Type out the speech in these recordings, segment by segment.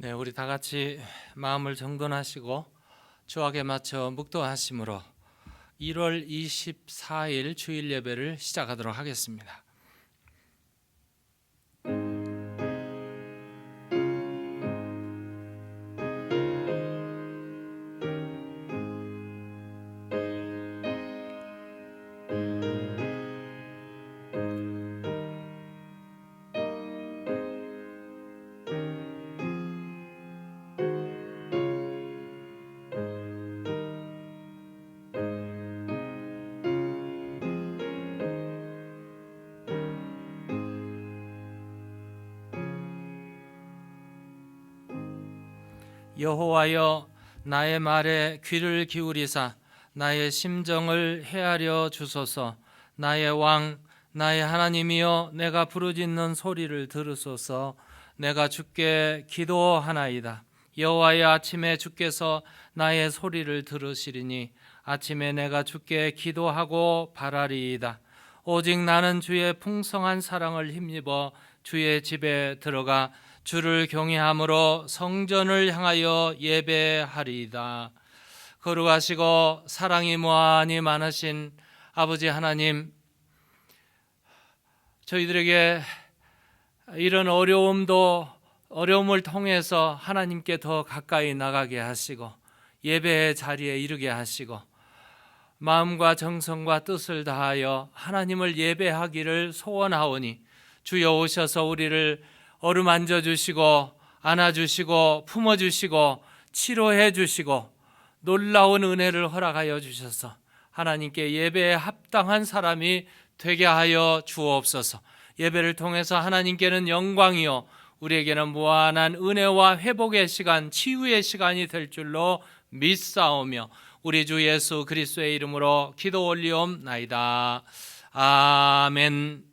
네, 우리 다 같이 마음을 정돈하시고 주악에 맞춰 묵도하심으로 1월 24일 주일 예배를 시작하도록 하겠습니다. 여호와여, 나의 말에 귀를 기울이사 나의 심정을 헤아려 주소서. 나의 왕, 나의 하나님이여, 내가 부르짖는 소리를 들으소서. 내가 주께 기도하나이다. 여호와여, 아침에 주께서 나의 소리를 들으시리니 아침에 내가 주께 기도하고 바라리이다. 오직 나는 주의 풍성한 사랑을 힘입어 주의 집에 들어가 주를 경외함으로 성전을 향하여 예배하리이다. 거룩하시고 사랑이 무한히 많으신 아버지 하나님, 저희들에게 이런 어려움을 통해서 하나님께 더 가까이 나가게 하시고 예배의 자리에 이르게 하시고 마음과 정성과 뜻을 다하여 하나님을 예배하기를 소원하오니 주여 오셔서 우리를 어루만져 주시고 안아주시고 품어주시고 치료해 주시고 놀라운 은혜를 허락하여 주셔서 하나님께 예배에 합당한 사람이 되게 하여 주옵소서. 예배를 통해서 하나님께는 영광이요 우리에게는 무한한 은혜와 회복의 시간, 치유의 시간이 될 줄로 믿사오며 우리 주 예수 그리스도의 이름으로 기도 올리옵나이다. 아멘.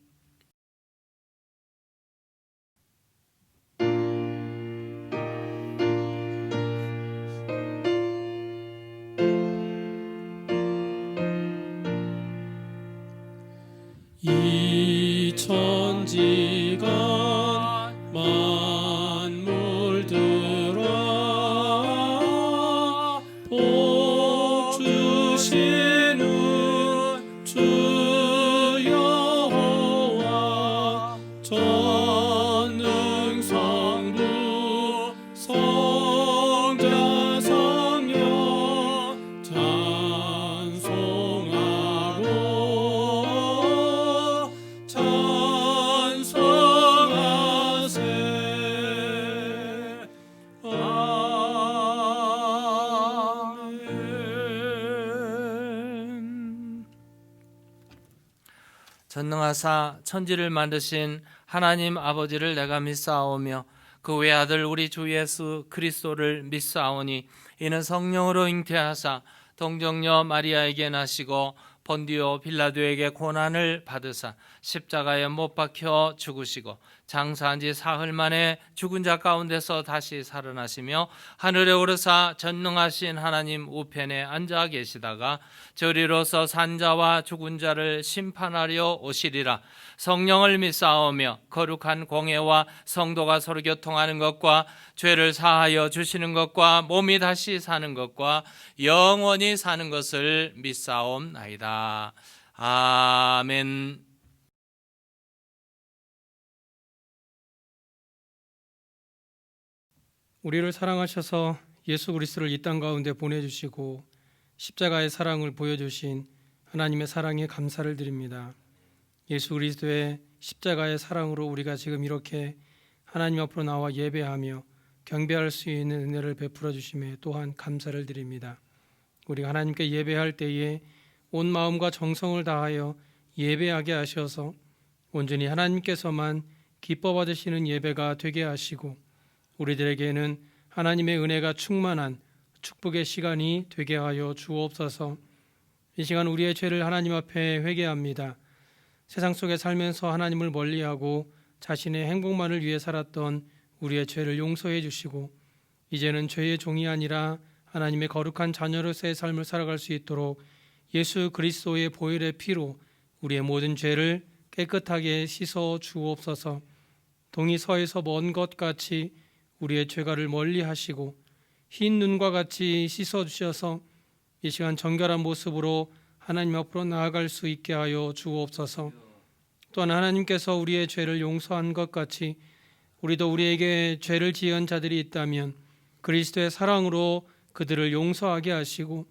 이 천지가 만물들아 복 주시는 주 여호와 전능성부 성자 성령 찬송하세. 아멘. 전능하사 천지를 만드신 하나님 아버지를 내가 믿사오며 그 외아들 우리 주 예수 그리스도를 믿사오니 이는 성령으로 잉태하사 동정녀 마리아에게 나시고 본디오 빌라도에게 고난을 받으사 십자가에 못 박혀 죽으시고 장사한 지 사흘 만에 죽은 자 가운데서 다시 살아나시며 하늘에 오르사 전능하신 하나님 우편에 앉아 계시다가 저리로서 산자와 죽은 자를 심판하려 오시리라. 성령을 믿사오며 거룩한 공예와 성도가 서로 교통하는 것과 죄를 사하여 주시는 것과 몸이 다시 사는 것과 영원히 사는 것을 믿사옵나이다. 아멘. 우리를 사랑하셔서 예수 그리스도를 이 땅 가운데 보내주시고 십자가의 사랑을 보여주신 하나님의 사랑에 감사를 드립니다. 예수 그리스도의 십자가의 사랑으로 우리가 지금 이렇게 하나님 앞으로 나와 예배하며 경배할 수 있는 은혜를 베풀어 주심에 또한 감사를 드립니다. 우리가 하나님께 예배할 때에 온 마음과 정성을 다하여 예배하게 하셔서 온전히 하나님께서만 기뻐 받으시는 예배가 되게 하시고 우리들에게는 하나님의 은혜가 충만한 축복의 시간이 되게 하여 주옵소서. 이 시간 우리의 죄를 하나님 앞에 회개합니다. 세상 속에 살면서 하나님을 멀리하고 자신의 행복만을 위해 살았던 우리의 죄를 용서해 주시고 이제는 죄의 종이 아니라 하나님의 거룩한 자녀로서의 삶을 살아갈 수 있도록 예수 그리스도의 보혈의 피로 우리의 모든 죄를 깨끗하게 씻어 주옵소서. 동이 서에서 먼 것 같이 우리의 죄가를 멀리 하시고 흰 눈과 같이 씻어 주셔서 이 시간 정결한 모습으로 하나님 앞으로 나아갈 수 있게 하여 주옵소서. 또한 하나님께서 우리의 죄를 용서한 것 같이 우리도 우리에게 죄를 지은 자들이 있다면 그리스도의 사랑으로 그들을 용서하게 하시고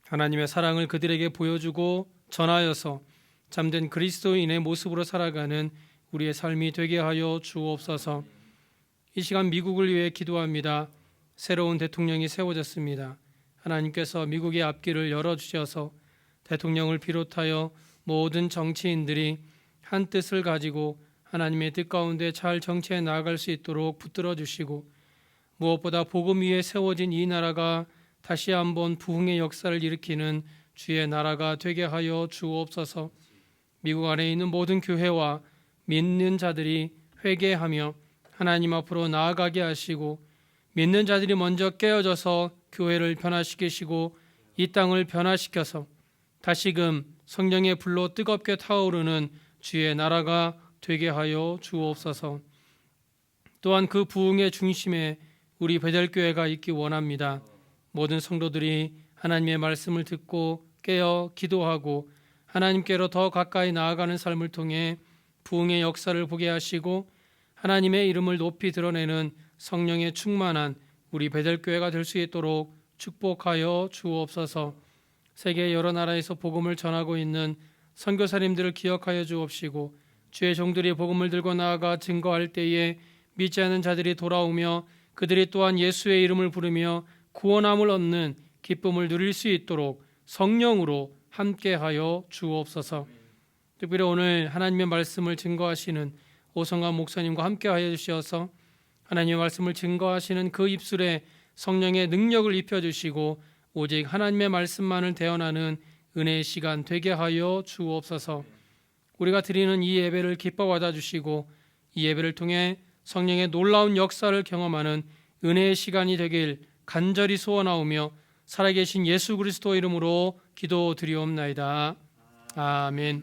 하나님의 사랑을 그들에게 보여주고 전하여서 참된 그리스도인의 모습으로 살아가는 우리의 삶이 되게 하여 주옵소서. 이 시간 미국을 위해 기도합니다. 새로운 대통령이 세워졌습니다. 하나님께서 미국의 앞길을 열어주셔서 대통령을 비롯하여 모든 정치인들이 한 뜻을 가지고 하나님의 뜻 가운데 잘 정치해 나아갈 수 있도록 붙들어 주시고 무엇보다 복음 위에 세워진 이 나라가 다시 한번 부흥의 역사를 일으키는 주의 나라가 되게 하여 주옵소서. 미국 안에 있는 모든 교회와 믿는 자들이 회개하며 하나님 앞으로 나아가게 하시고 믿는 자들이 먼저 깨어져서 교회를 변화시키시고 이 땅을 변화시켜서 다시금 성령의 불로 뜨겁게 타오르는 주의 나라가 되게 하여 주옵소서. 또한 그 부흥의 중심에 우리 베델교회가 있기 원합니다. 모든 성도들이 하나님의 말씀을 듣고 깨어 기도하고 하나님께로 더 가까이 나아가는 삶을 통해 부흥의 역사를 보게 하시고 하나님의 이름을 높이 드러내는 성령의 충만한 우리 베델교회가 될 수 있도록 축복하여 주옵소서. 세계 여러 나라에서 복음을 전하고 있는 선교사님들을 기억하여 주옵시고 주의 종들이 복음을 들고 나아가 증거할 때에 믿지 않는 자들이 돌아오며 그들이 또한 예수의 이름을 부르며 구원함을 얻는 기쁨을 누릴 수 있도록 성령으로 함께하여 주옵소서. 특별히 오늘 하나님의 말씀을 증거하시는 오성환 목사님과 함께하여 주셔서 하나님의 말씀을 증거하시는 그 입술에 성령의 능력을 입혀주시고 오직 하나님의 말씀만을 대언하는 은혜의 시간 되게 하여 주옵소서. 우리가 드리는 이 예배를 기뻐 받아주시고 이 예배를 통해 성령의 놀라운 역사를 경험하는 은혜의 시간이 되길 간절히 소원하오며 살아계신 예수 그리스도 이름으로 기도드리옵나이다. 아멘.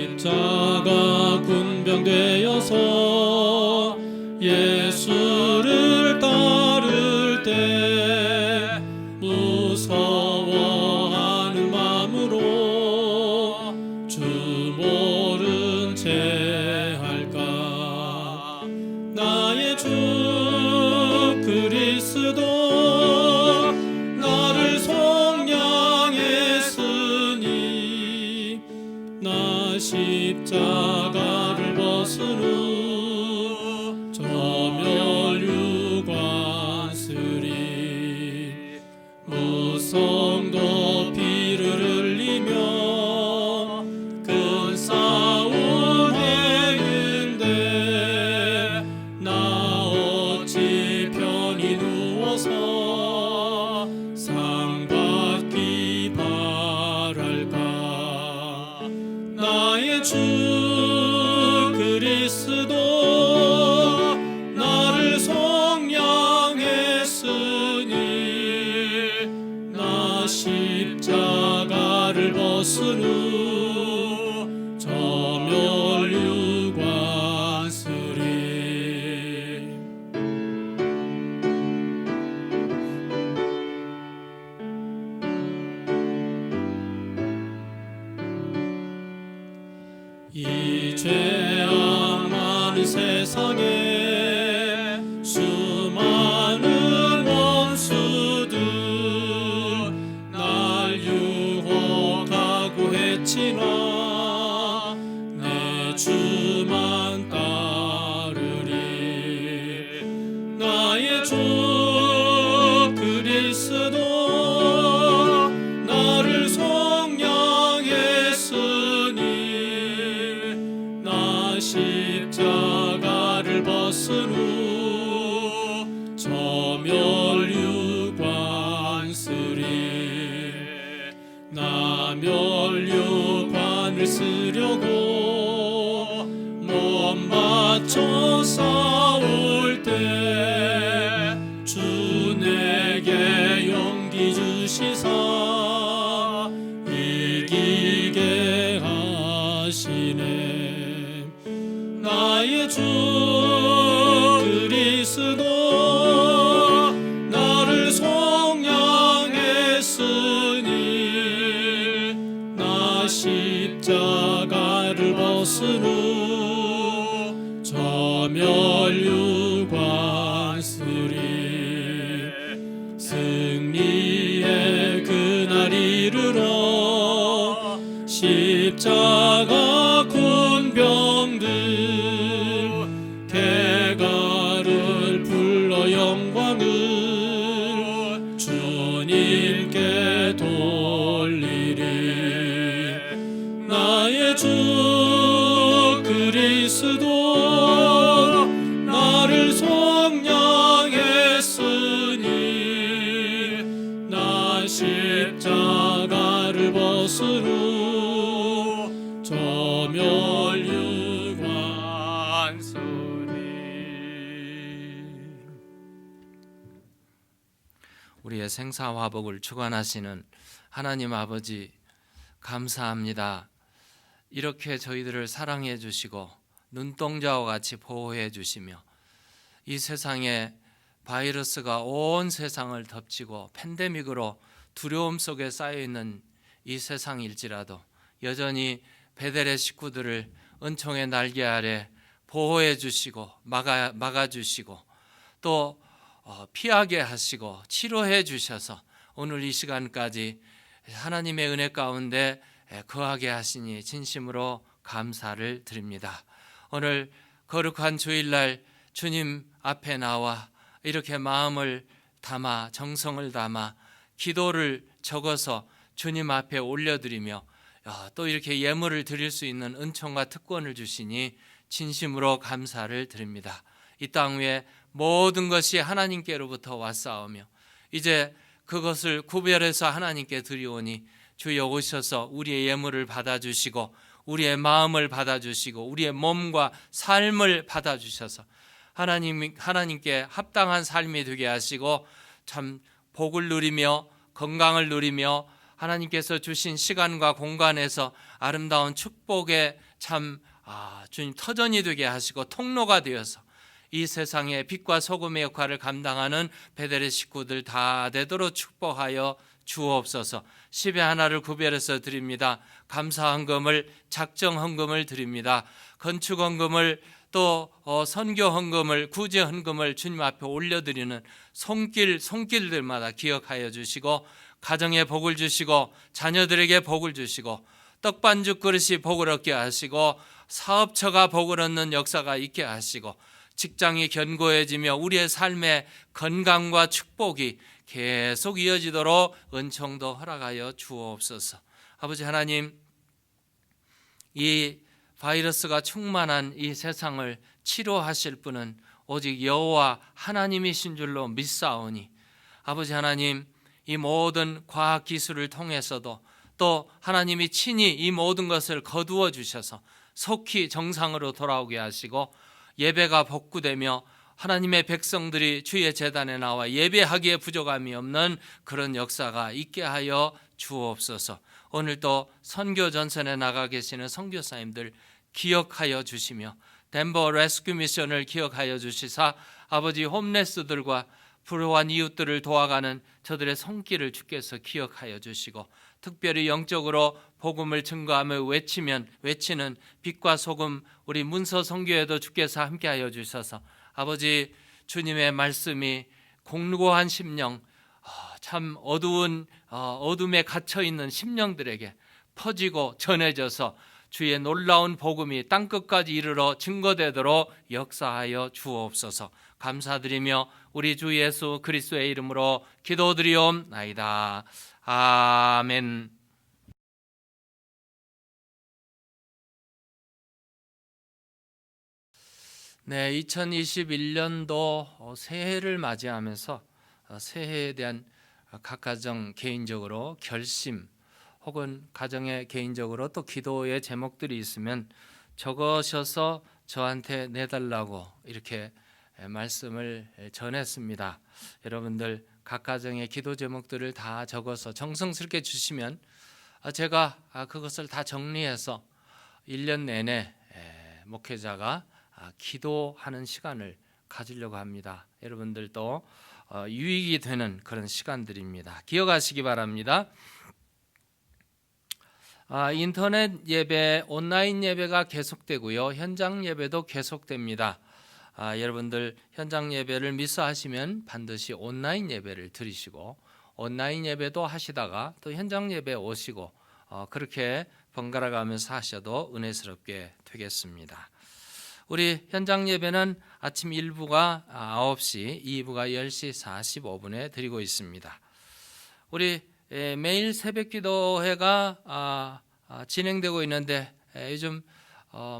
십자가 군병되어서 예수를 따를 때 무서워하는 마음으로 주 모른 채 할까. 나의 주 그리스도 나를 속량했으니 나 십자가를 벗은 후 저 멸류관 쓰리. 무성도 피를 흘리며 큰 싸움 했는데 나 어찌 편히 누워서 상 받기 바랄까. 나의 주 그리스도 나를 속량했으니 나 십자가를 벗은 후 저 멸류관 쓰리. 이 죄악 많은 세상에 수많은 원수들 날 유혹하고 했지만 내 주만 따르리. 나의 주 쓰려고 몸 바쳐 싸울 때 주 내게 용기 주시사 이기게 하시네. 나의 주 그리스도 나를 속량했으니 나 십자가를 벗은 후 저멸유관 쓰리. 승리의 그날 이르러 십자가 군병들 개가를 불러 영광을 주님께 돌리리. 나의 주 그리스도 나를 속량했으니 나 십자가를 벗은 후 저멸유관 쓰리. 우리의 생사화복을 주관하시는 하나님 아버지 감사합니다. 이렇게 저희들을 사랑해 주시고 눈동자와 같이 보호해 주시며 이 세상에 바이러스가 온 세상을 덮치고 팬데믹으로 두려움 속에 쌓여 있는 이 세상일지라도 여전히 베델의 식구들을 은총의 날개 아래 보호해 주시고 막아 주시고 또 피하게 하시고 치료해 주셔서 오늘 이 시간까지 하나님의 은혜 가운데 거하게 하시니 진심으로 감사를 드립니다. 오늘 거룩한 주일날 주님 앞에 나와 이렇게 마음을 담아 정성을 담아 기도를 적어서 주님 앞에 올려드리며 또 이렇게 예물을 드릴 수 있는 은총과 특권을 주시니 진심으로 감사를 드립니다. 이 땅 위에 모든 것이 하나님께로부터 왔사오며 이제 그것을 구별해서 하나님께 드리오니 주여 오셔서 우리의 예물을 받아주시고 우리의 마음을 받아주시고 우리의 몸과 삶을 받아주셔서 하나님께 합당한 삶이 되게 하시고 참 복을 누리며 건강을 누리며 하나님께서 주신 시간과 공간에서 아름다운 축복의 참 주님 터전이 되게 하시고 통로가 되어서 이 세상의 빛과 소금의 역할을 감당하는 베델의 식구들 다 되도록 축복하여 주옵소서. 10의 하나를 구별해서 드립니다. 감사 헌금을 작정 헌금을 드립니다. 건축 헌금을 또 선교 헌금을 구제 헌금을 주님 앞에 올려드리는 손길들마다 기억하여 주시고 가정에 복을 주시고 자녀들에게 복을 주시고 떡반죽 그릇이 복을 얻게 하시고 사업처가 복을 얻는 역사가 있게 하시고 직장이 견고해지며 우리의 삶의 건강과 축복이 계속 이어지도록 은총도 허락하여 주옵소서. 아버지 하나님, 이 바이러스가 충만한 이 세상을 치료하실 분은 오직 여호와 하나님이신 줄로 믿사오니 아버지 하나님, 이 모든 과학 기술을 통해서도 또 하나님이 친히 이 모든 것을 거두어 주셔서 속히 정상으로 돌아오게 하시고 예배가 복구되며 하나님의 백성들이 주의 제단에 나와 예배하기에 부족함이 없는 그런 역사가 있게 하여 주옵소서. 오늘도 선교 전선에 나가 계시는 선교사님들 기억하여 주시며 덴버 레스큐 미션을 기억하여 주시사 아버지 홈레스들과 불우한 이웃들을 도와가는 저들의 손길을 주께서 기억하여 주시고 특별히 영적으로 복음을 증거하며 외치는 빛과 소금 우리 문서 선교에도 주께서 함께하여 주셔서 아버지 주님의 말씀이 공고한 심령 참 어두운 어둠에 갇혀있는 심령들에게 퍼지고 전해져서 주의 놀라운 복음이 땅끝까지 이르러 증거되도록 역사하여 주옵소서. 감사드리며 우리 주 예수 그리스도의 이름으로 기도드리옵나이다. 아멘. 네, 2021년도 새해를 맞이하면서 새해에 대한 각 가정 개인적으로 결심 혹은 가정에 개인적으로 또 기도의 제목들이 있으면 적으셔서 저한테 내달라고 이렇게 말씀을 전했습니다. 여러분들 각 가정의 기도 제목들을 다 적어서 정성스럽게 주시면 제가 그것을 다 정리해서 1년 내내 목회자가 기도하는 시간을 가지려고 합니다. 여러분들도 유익이 되는 그런 시간들입니다. 기억하시기 바랍니다. 인터넷 예배, 온라인 예배가 계속되고요. 현장 예배도 계속됩니다. 여러분들 현장 예배를 미스하시면 반드시 온라인 예배를 드리시고 온라인 예배도 하시다가 또 현장 예배 오시고 그렇게 번갈아 가면서 하셔도 은혜스럽게 되겠습니다. 우리 현장 예배는 아침 1부가 9시, 2부가 10시 45분에 드리고 있습니다. 우리 매일 새벽 기도회가 진행되고 있는데 요즘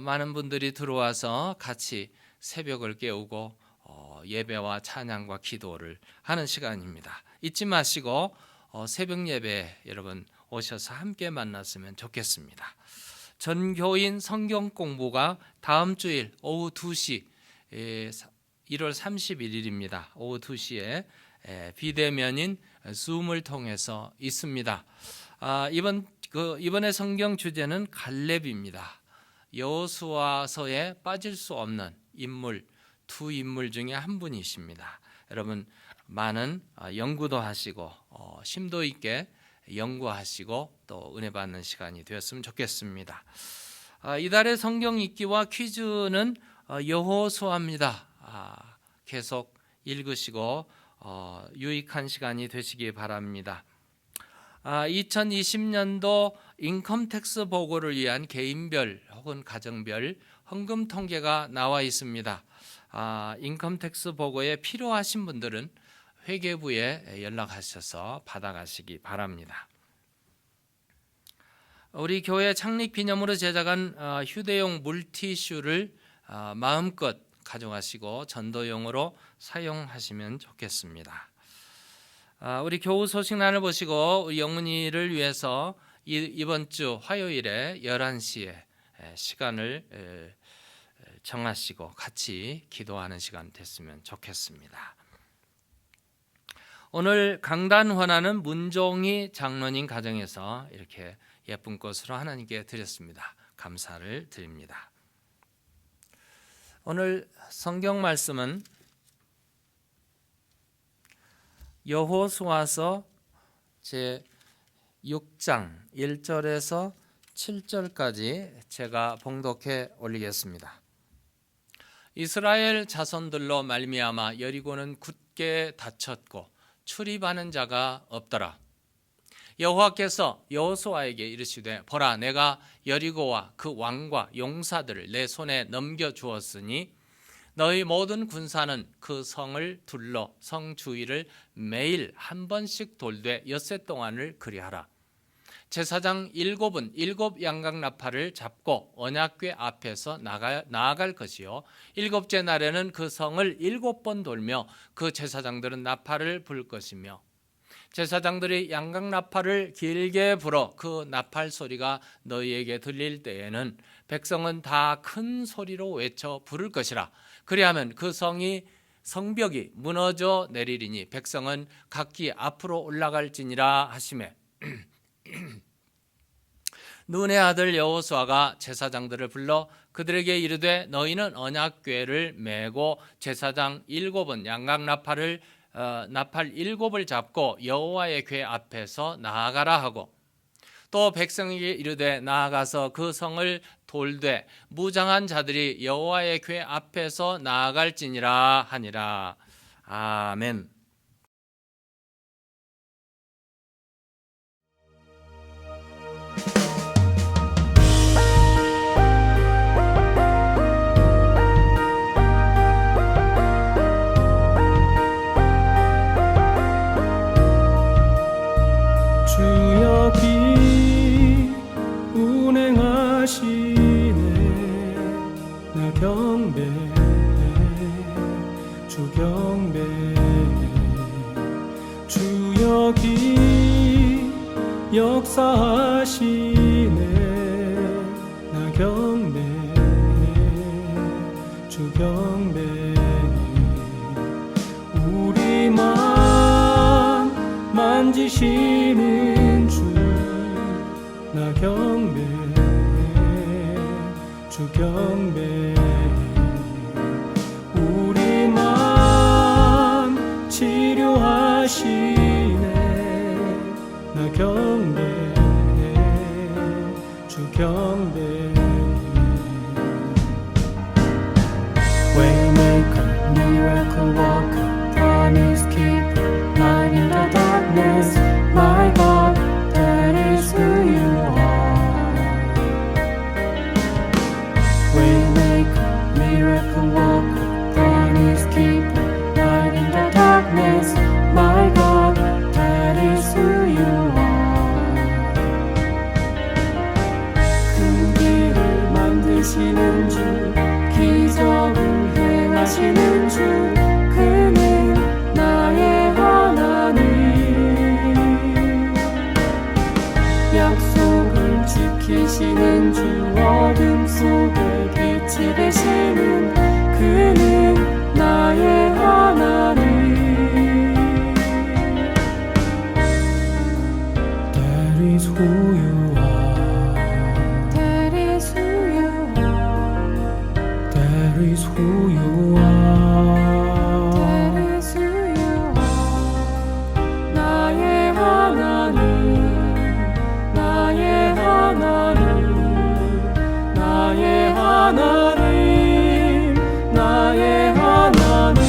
많은 분들이 들어와서 같이 새벽을 깨우고 예배와 찬양과 기도를 하는 시간입니다. 잊지 마시고 새벽 예배 여러분 오셔서 함께 만났으면 좋겠습니다. 전교인 성경 공부가 다음 주일 오후 2시 1월 31일입니다. 오후 2시에 비대면인 줌을 통해서 있습니다. 이번에 성경 주제는 갈렙입니다. 여호수아서에 빠질 수 없는 인물, 두 인물 중에 한 분이십니다. 여러분 많은 연구도 하시고 심도 있게 연구하시고 또 은혜 받는 시간이 되었으면 좋겠습니다. 이달의 성경 읽기와 퀴즈는 여호수아입니다. 계속 읽으시고 유익한 시간이 되시기 바랍니다. 2020년도 인컴택스 보고를 위한 개인별 혹은 가정별 헌금 통계가 나와 있습니다. 인컴택스 보고에 필요하신 분들은 회계부에 연락하셔서 받아가시기 바랍니다. 우리 교회 창립 기념으로 제작한 휴대용 물티슈를 마음껏 가져가시고 전도용으로 사용하시면 좋겠습니다. 우리 교우 소식란을 보시고 우리 영문이를 위해서 이번 주 화요일에 11시에 시간을 정하시고 같이 기도하는 시간 됐으면 좋겠습니다. 오늘 강단 헌화는 문종희 장로님 가정에서 이렇게 예쁜 것으로 하나님께 드렸습니다. 감사를 드립니다. 오늘 성경 말씀은 여호수아서 제 6장 1절에서 7절까지 제가 봉독해 올리겠습니다. 이스라엘 자손들로 말미암아 여리고는 굳게 닫혔고 출입하는 자가 없더라. 여호와께서 여호수아에게 이르시되 보라 내가 여리고와 그 왕과 용사들을 내 손에 넘겨 주었으니 너희 모든 군사는 그 성을 둘러 성 주위를 매일 한 번씩 돌되 엿새 동안을 그리하라. 제사장 7은 7 양각나팔을 잡고 언약궤 앞에서 나아갈 것이요 7째 날에는 그 성을 7번 돌며 그 제사장들은 나팔을 불 것이며 제사장들이 양각나팔을 길게 불어 그 나팔 소리가 너희에게 들릴 때에는 백성은 다 큰 소리로 외쳐 부를 것이라. 그리하면 그 성벽이 무너져 내리리니 백성은 각기 앞으로 올라갈지니라 하시매 눈의 아들 여호수아가 제사장들을 불러 그들에게 이르되 너희는 언약궤를 메고 제사장 7은 양각나팔을 나팔 7을 잡고 여호와의 궤 앞에서 나아가라 하고 또 백성에게 이르되 나아가서 그 성을 돌되 무장한 자들이 여호와의 궤 앞에서 나아갈지니라 하니라. 아멘. 주여 기 운행하시네 나 경배해 주 경배해 주여 기 역사하시네. 나 경배해, 주 경배해. 우리만 만지시는 주, 나 경배해, 주 경배해. 우리만 치료하시네. 나 경배해, 주 경배해. Waymaker, miracle worker, promise keeper, light in the darkness. My God, that is who you are. Waymaker, miracle worker, promise keeper, light in the darkness. My God, that is who you are. 큰 길을 만드시는 주, 기적을 행하시는 주, 그는 나의 하나님. 약속을 지키시는 주, 어둠 속에 빛이 되시는 그는 나의 하나님. That is who you are. That is who you are. That is who you are. That is who you are. 나의 하나님, 나의 하나님, 나의 하나님, 나의 하나님.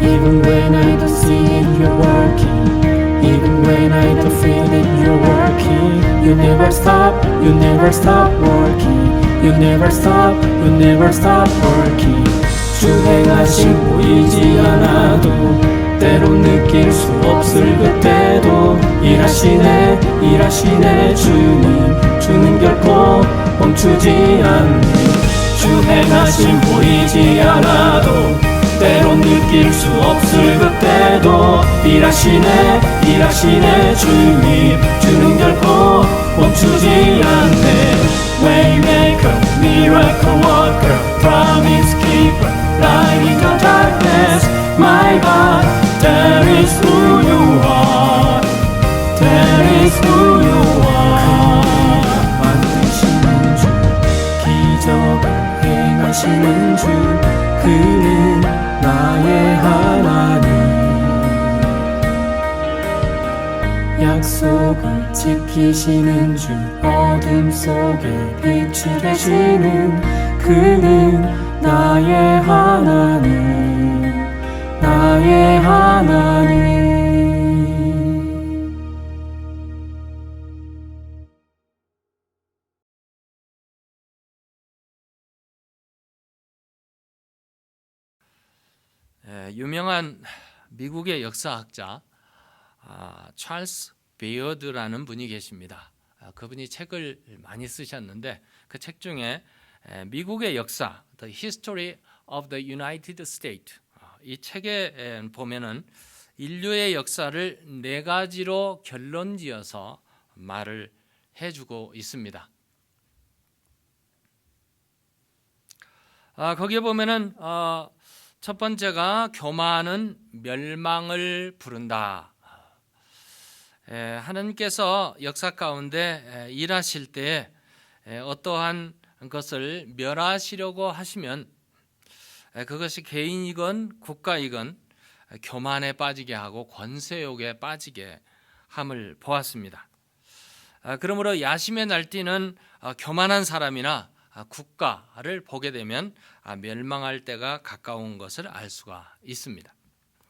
Even when I don't see it, you're working. Even when I don't feel it, you're working. You never stop, you never stop working. You never stop, you never stop working. 주 행하심 보이지 않아도, 때론 느낄 수 없을 그때도 일하시네, 일하시네 주님. 주는 결코 멈추지 않네. 주 행하심 보이지 않아도, 때론 느낄 수 없을 그때도 일하시네, 일하시네 주님. 주는 결코 멈추지 않네. Waymaker, miracle worker, promise keeper, light in the darkness. My God, that is who you are. That is who you are. 만드시는 주, 기적을 행하시는 주, 그는 나의 하나님. 약속을 지키시는 주, 어둠 속에 빛이 되시는 그는 나의 하나님, 나의 하나님. 유명한 미국의 역사학자 찰스 베어드라는 분이 계십니다. 그분이 책을 많이 쓰셨는데 그 책 중에 미국의 역사, The History of the United States, 이 책에 보면은 인류의 역사를 네 가지로 결론지어서 말을 해주고 있습니다. 거기에 보면은 첫 번째가 교만은 멸망을 부른다. 하나님께서 역사 가운데 일하실 때 어떠한 것을 멸하시려고 하시면 그것이 개인이건 국가이건 교만에 빠지게 하고 권세욕에 빠지게 함을 보았습니다. 그러므로 야심에 날뛰는 교만한 사람이나 국가를 보게 되면 멸망할 때가 가까운 것을 알 수가 있습니다.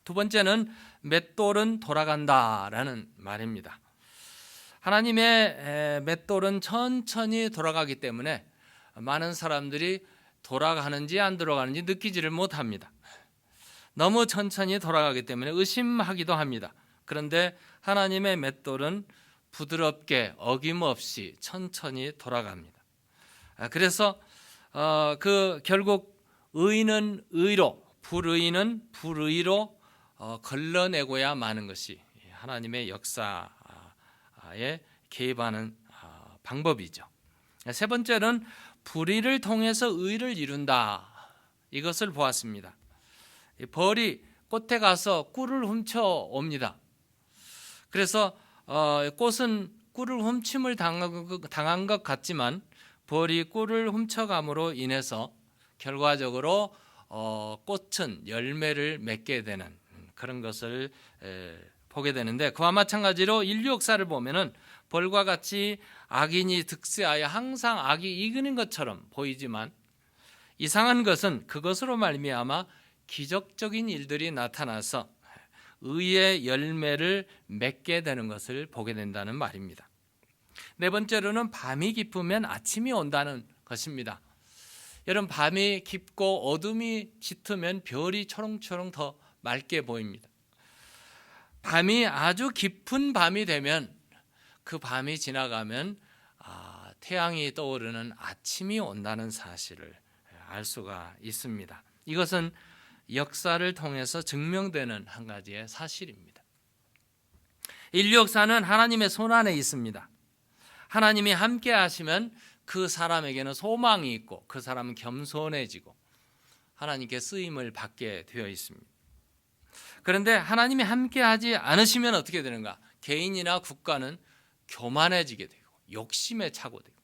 두 번째는 맷돌은 돌아간다라는 말입니다. 하나님의 맷돌은 천천히 돌아가기 때문에 많은 사람들이 돌아가는지 안 돌아가는지 느끼지를 못합니다. 너무 천천히 돌아가기 때문에 의심하기도 합니다. 그런데 하나님의 맷돌은 부드럽게 어김없이 천천히 돌아갑니다. 그래서 결국 의인은 의로, 불의는 불의로 걸러내고야 마는 것이 하나님의 역사에 개입하는 방법이죠. 세 번째는 불의를 통해서 의를 이룬다. 이것을 보았습니다. 벌이 꽃에 가서 꿀을 훔쳐 옵니다. 그래서 꽃은 꿀을 훔침을 당한 것 같지만 벌이 꿀을 훔쳐감으로 인해서 결과적으로 꽃은 열매를 맺게 되는 그런 것을 보게 되는데, 그와 마찬가지로 인류 역사를 보면은 벌과 같이 악인이 득세하여 항상 악이 이기는 것처럼 보이지만 이상한 것은 그것으로 말미암아 기적적인 일들이 나타나서 의의 열매를 맺게 되는 것을 보게 된다는 말입니다. 네 번째로는 밤이 깊으면 아침이 온다는 것입니다. 여러분, 밤이 깊고 어둠이 짙으면 별이 초롱초롱 더 맑게 보입니다. 밤이 아주 깊은 밤이 되면 그 밤이 지나가면 태양이 떠오르는 아침이 온다는 사실을 알 수가 있습니다. 이것은 역사를 통해서 증명되는 한 가지의 사실입니다. 인류 역사는 하나님의 손안에 있습니다. 하나님이 함께 하시면 그 사람에게는 소망이 있고 그 사람은 겸손해지고 하나님께 쓰임을 받게 되어 있습니다. 그런데 하나님이 함께 하지 않으시면 어떻게 되는가? 개인이나 국가는 교만해지게 되고 욕심에 차고 되고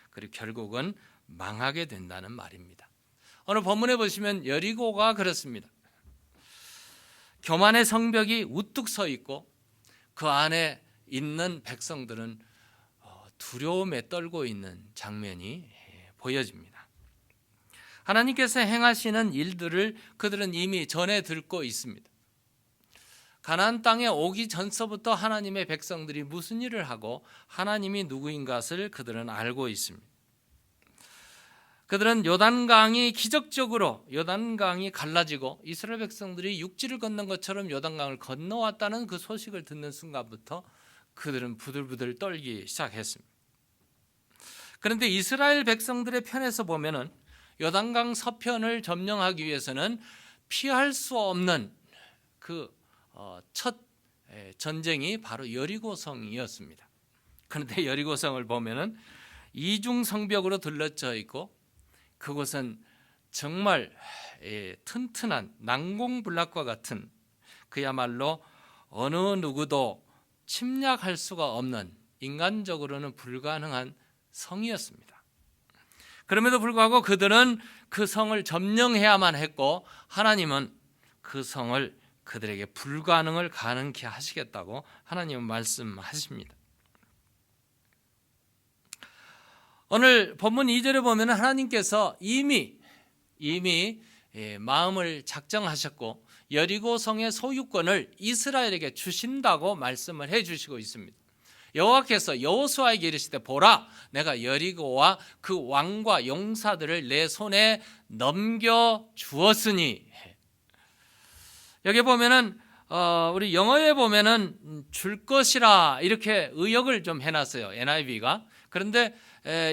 그리고 결국은 망하게 된다는 말입니다. 오늘 본문에 보시면 여리고가 그렇습니다. 교만의 성벽이 우뚝 서 있고 그 안에 있는 백성들은 두려움에 떨고 있는 장면이 보여집니다. 하나님께서 행하시는 일들을 그들은 이미 전해 듣고 있습니다. 가나안 땅에 오기 전서부터 하나님의 백성들이 무슨 일을 하고 하나님이 누구인 것을 그들은 알고 있습니다. 그들은 요단강이 기적적으로 요단강이 갈라지고 이스라엘 백성들이 육지를 건넌 것처럼 요단강을 건너왔다는 그 소식을 듣는 순간부터 그들은 부들부들 떨기 시작했습니다. 그런데 이스라엘 백성들의 편에서 보면은 요단강 서편을 점령하기 위해서는 피할 수 없는 그 첫 전쟁이 바로 여리고성이었습니다. 그런데 여리고성을 보면은 이중 성벽으로 둘러져 있고 그곳은 정말 튼튼한 난공불락과 같은 그야말로 어느 누구도 침략할 수가 없는 인간적으로는 불가능한 성이었습니다. 그럼에도 불구하고 그들은 그 성을 점령해야만 했고 하나님은 그 성을 그들에게 불가능을 가능케 하시겠다고 하나님은 말씀하십니다. 오늘 본문 2절에 보면 하나님께서 이미 마음을 작정하셨고 여리고 성의 소유권을 이스라엘에게 주신다고 말씀을 해주시고 있습니다. 여호와께서 여호수아에게 이르시되 보라 내가 여리고와 그 왕과 용사들을 내 손에 넘겨 주었으니, 여기 보면은 우리 영어에 보면은 줄 것이라 이렇게 의역을 좀 해놨어요, NIV가. 그런데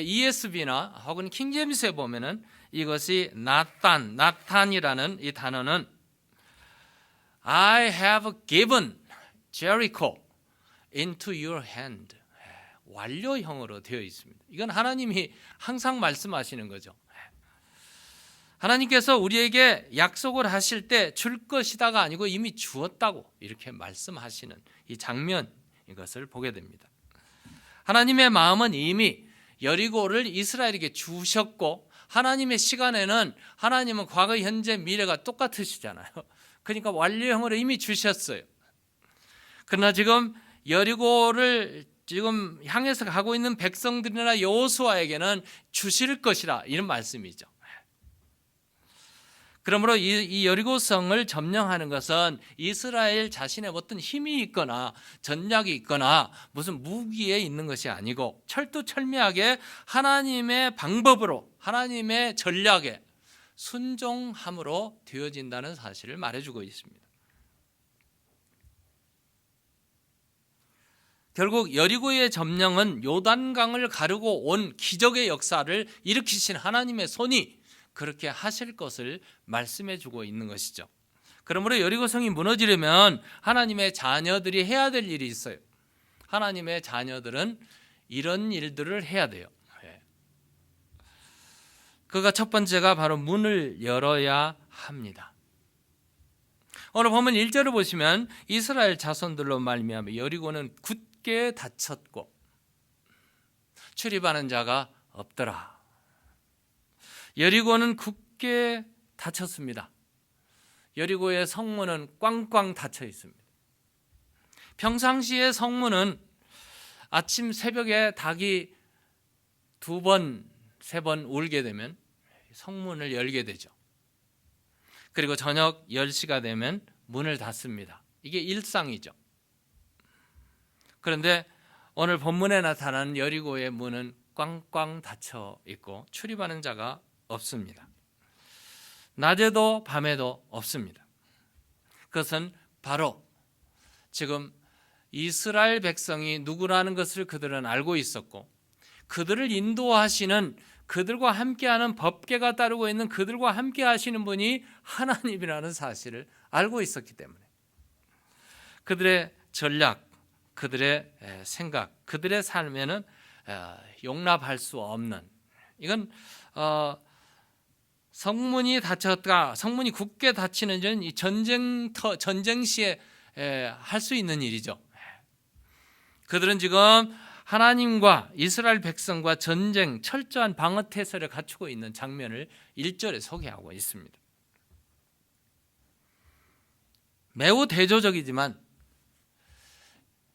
ESV나 혹은 킹제임스에 보면은 이것이 나탄이라는 이 단어는 I have given Jericho into your hand, 완료형으로 되어 있습니다. 이건 하나님이 항상 말씀하시는 거죠. 하나님께서 우리에게 약속을 하실 때 줄 것이다가 아니고 이미 주었다고 이렇게 말씀하시는 이 장면, 이것을 보게 됩니다. 하나님의 마음은 이미 여리고를 이스라엘에게 주셨고 하나님의 시간에는 하나님은 과거, 현재, 미래가 똑같으시잖아요. 그러니까 완료형으로 이미 주셨어요. 그러나 지금 여리고를 지금 향해서 가고 있는 백성들이나 여호수아에게는 주실 것이라 이런 말씀이죠. 그러므로 이 여리고성을 점령하는 것은 이스라엘 자신의 어떤 힘이 있거나 전략이 있거나 무슨 무기에 있는 것이 아니고 철두철미하게 하나님의 방법으로 하나님의 전략에 순종함으로 되어진다는 사실을 말해주고 있습니다. 결국 여리고의 점령은 요단강을 가르고 온 기적의 역사를 일으키신 하나님의 손이 그렇게 하실 것을 말씀해 주고 있는 것이죠. 그러므로 여리고성이 무너지려면 하나님의 자녀들이 해야 될 일이 있어요. 하나님의 자녀들은 이런 일들을 해야 돼요. 그가 첫 번째가 바로 문을 열어야 합니다. 오늘 본문 1절을 보시면 이스라엘 자손들로 말미암아 여리고는 굳게 닫혔고 출입하는 자가 없더라. 여리고는 굳게 닫혔습니다. 여리고의 성문은 꽝꽝 닫혀 있습니다. 평상시에 성문은 아침 새벽에 닭이 2번, 3번 울게 되면 성문을 열게 되죠. 그리고 저녁 10시가 되면 문을 닫습니다. 이게 일상이죠. 그런데 오늘 본문에 나타난 여리고의 문은 꽝꽝 닫혀 있고 출입하는 자가 없습니다. 낮에도 밤에도 없습니다. 그것은 바로 지금 이스라엘 백성이 누구라는 것을 그들은 알고 있었고 그들을 인도하시는 그들과 함께하는 법궤가 따르고 있는 그들과 함께 하시는 분이 하나님이라는 사실을 알고 있었기 때문에 그들의 전략, 그들의 생각, 그들의 삶에는 용납할 수 없는 이건 성문이 닫혔다, 성문이 굳게 닫히는 건 이 전쟁 시에 할 수 있는 일이죠. 그들은 지금 하나님과 이스라엘 백성과 전쟁, 철저한 방어 태세를 갖추고 있는 장면을 1절에 소개하고 있습니다. 매우 대조적이지만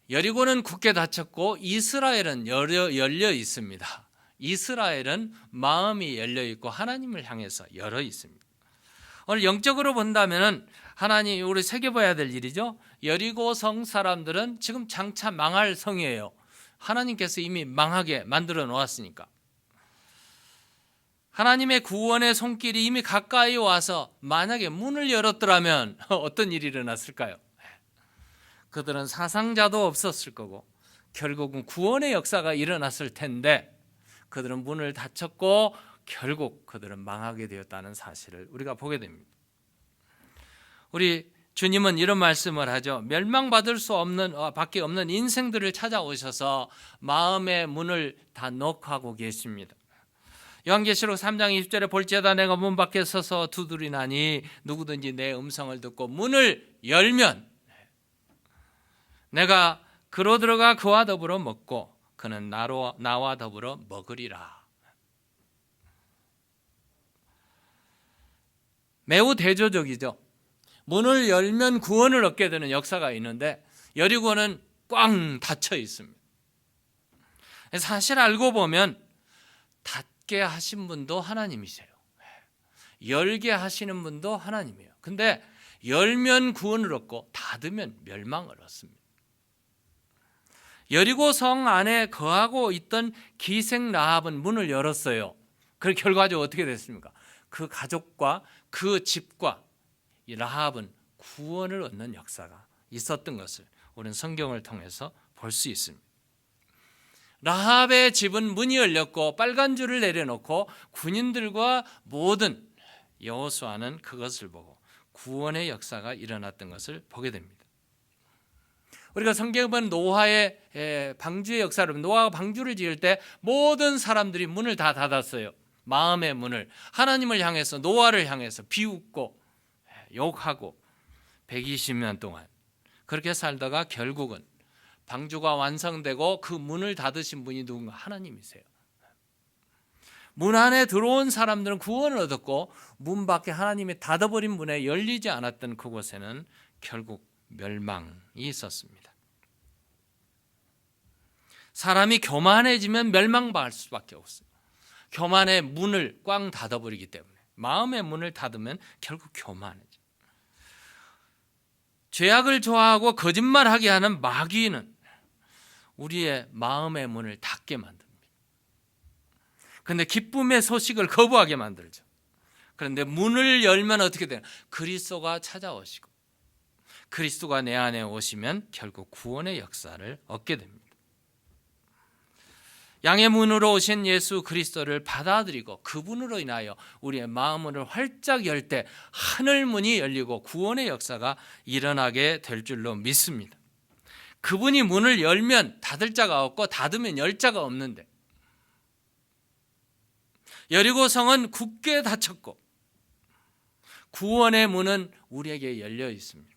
여리고는 굳게 닫혔고 이스라엘은 열려 있습니다. 이스라엘은 마음이 열려 있고 하나님을 향해서 열어 있습니다. 오늘 영적으로 본다면 하나님 우리 새겨봐야 될 일이죠. 여리고 성 사람들은 지금 장차 망할 성이에요. 하나님께서 이미 망하게 만들어 놓았으니까. 하나님의 구원의 손길이 이미 가까이 와서 만약에 문을 열었더라면 어떤 일이 일어났을까요? 그들은 사상자도 없었을 거고 결국은 구원의 역사가 일어났을 텐데 그들은 문을 닫혔고 결국 그들은 망하게 되었다는 사실을 우리가 보게 됩니다. 우리 주님은 이런 말씀을 하죠. 멸망받을 수 없는 밖에 없는 인생들을 찾아오셔서 마음의 문을 다 녹하고 계십니다. 요한계시록 3장 20절에 볼지어다 내가 문 밖에 서서 두드리나니 누구든지 내 음성을 듣고 문을 열면 내가 그로 들어가 그와 더불어 먹고 그는 나와 더불어 먹으리라. 매우 대조적이죠. 문을 열면 구원을 얻게 되는 역사가 있는데 여리고는 꽝 닫혀 있습니다. 사실 알고 보면 닫게 하신 분도 하나님이세요. 열게 하시는 분도 하나님이에요. 근데 열면 구원을 얻고 닫으면 멸망을 얻습니다. 여리고 성 안에 거하고 있던 기생 라합은 문을 열었어요. 그 결과적으로 어떻게 됐습니까? 그 가족과 그 집과 이 라합은 구원을 얻는 역사가 있었던 것을 우리는 성경을 통해서 볼 수 있습니다. 라합의 집은 문이 열렸고 빨간 줄을 내려놓고 군인들과 모든 여호수아는 그것을 보고 구원의 역사가 일어났던 것을 보게 됩니다. 우리가 성경에 보면 노아의 방주의 역사를 보면 노아가 방주를 지을 때 모든 사람들이 문을 다 닫았어요. 마음의 문을 하나님을 향해서 노아를 향해서 비웃고 욕하고 120년 동안 그렇게 살다가 결국은 방주가 완성되고 그 문을 닫으신 분이 누군가? 하나님이세요. 문 안에 들어온 사람들은 구원을 얻었고 문 밖에 하나님이 닫아버린 문에 열리지 않았던 그곳에는 결국 멸망이 있었습니다. 사람이 교만해지면 멸망받을 수밖에 없어요. 교만의 문을 꽝 닫아버리기 때문에 마음의 문을 닫으면 결국 교만해져요. 죄악을 좋아하고 거짓말하게 하는 마귀는 우리의 마음의 문을 닫게 만듭니다. 그런데 기쁨의 소식을 거부하게 만들죠. 그런데 문을 열면 어떻게 되나? 그리스도가 찾아오시고 그리스도가 내 안에 오시면 결국 구원의 역사를 얻게 됩니다. 양의 문으로 오신 예수 그리스도를 받아들이고 그분으로 인하여 우리의 마음을 활짝 열 때 하늘 문이 열리고 구원의 역사가 일어나게 될 줄로 믿습니다. 그분이 문을 열면 닫을 자가 없고 닫으면 열 자가 없는데, 여리고 성은 굳게 닫혔고 구원의 문은 우리에게 열려 있습니다.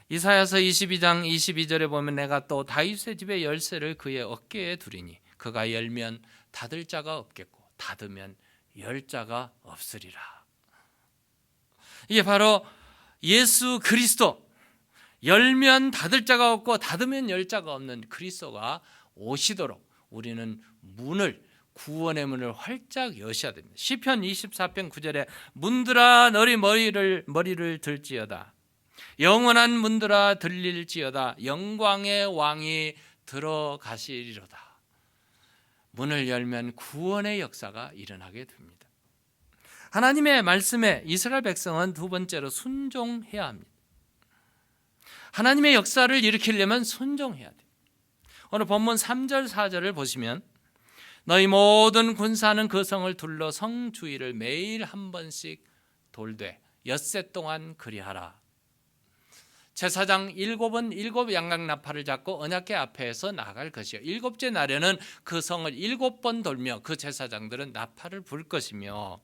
이사야서 22장 22절에 보면 내가 또 다윗의 집의 열쇠를 그의 어깨에 두리니 그가 열면 닫을 자가 없겠고 닫으면 열 자가 없으리라. 이게 바로 예수 그리스도, 열면 닫을 자가 없고 닫으면 열 자가 없는 그리스도가 오시도록 우리는 문을, 구원의 문을 활짝 여셔야 됩니다. 시편 24편 9절에 문들아 너희 머리를 들지어다. 영원한 문들아 들릴지어다. 영광의 왕이 들어가시리로다. 문을 열면 구원의 역사가 일어나게 됩니다. 하나님의 말씀에 이스라엘 백성은 두 번째로 순종해야 합니다. 하나님의 역사를 일으키려면 순종해야 돼요. 오늘 본문 3절 4절을 보시면 너희 모든 군사는 그 성을 둘러 성 주위를 매일 한 번씩 돌되 엿새 동안 그리하라. 제사장 7은 7 양각나팔을 잡고 언약궤 앞에서 나갈 것이요 일곱째 날에는 그 성을 7번 돌며 그 제사장들은 나팔을 불 것이며.